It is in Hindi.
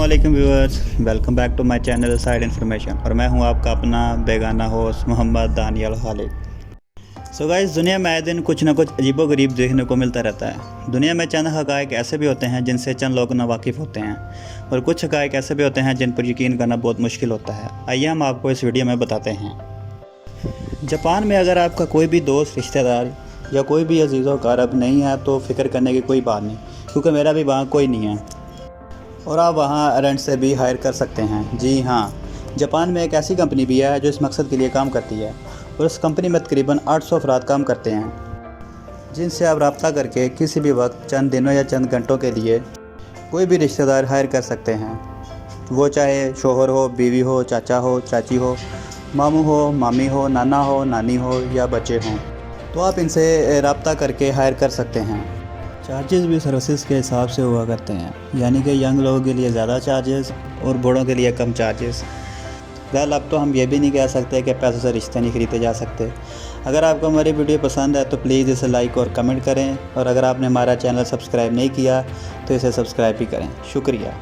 अस्सलामुअलैकुम viewers, welcome back to my channel side information. और मैं हूं आपका अपना बेगाना host Mohammad Daniyal Khalid. So guys, दुनिया में आए दिन कुछ ना कुछ अजीबोगरीब देखने को मिलता रहता है। दुनिया में चंद हक़ाइक़ ऐसे भी होते हैं जिनसे चंद लोग नावाकिफ़ होते हैं, और कुछ हक़ाइक़ ऐसे भी होते हैं जिन पर यकीन करना बहुत मुश्किल होता है। आइए हम आपको इस वीडियो में बताते हैं। जापान में अगर आपका कोई भी दोस्त, रिश्तेदार या कोई भी अजीज़ व क़रीब नहीं है तो फ़िक्र करने की कोई बात नहीं, क्योंकि मेरा भी वहाँ कोई नहीं है और आप वहाँ रेंट से भी हायर कर सकते हैं। जी हाँ, जापान में एक ऐसी कंपनी भी है जो इस मकसद के लिए काम करती है, और उस कंपनी में तकरीबन 800 अफराद काम करते हैं, जिनसे आप रब्ता करके किसी भी वक्त चंद दिनों या चंद घंटों के लिए कोई भी रिश्तेदार हायर कर सकते हैं। वो चाहे शोहर हो, बीवी हो, चाचा हो, चाची हो, मामू हो, मामी हो, नाना हो, नानी हो या बच्चे हों, तो आप इनसे रब्ता करके हायर कर सकते हैं। चार्जेस भी सर्विसेज के हिसाब से हुआ करते हैं, यानी कि यंग लोगों के लिए ज़्यादा चार्जेस और बूढ़ों के लिए कम चार्जेस। वेल, अब तो हम ये भी नहीं कह सकते कि पैसों से रिश्ते नहीं खरीदे जा सकते। अगर आपको हमारी वीडियो पसंद है तो प्लीज़ इसे लाइक और कमेंट करें, और अगर आपने हमारा चैनल सब्सक्राइब नहीं किया तो इसे सब्सक्राइब भी करें। शुक्रिया।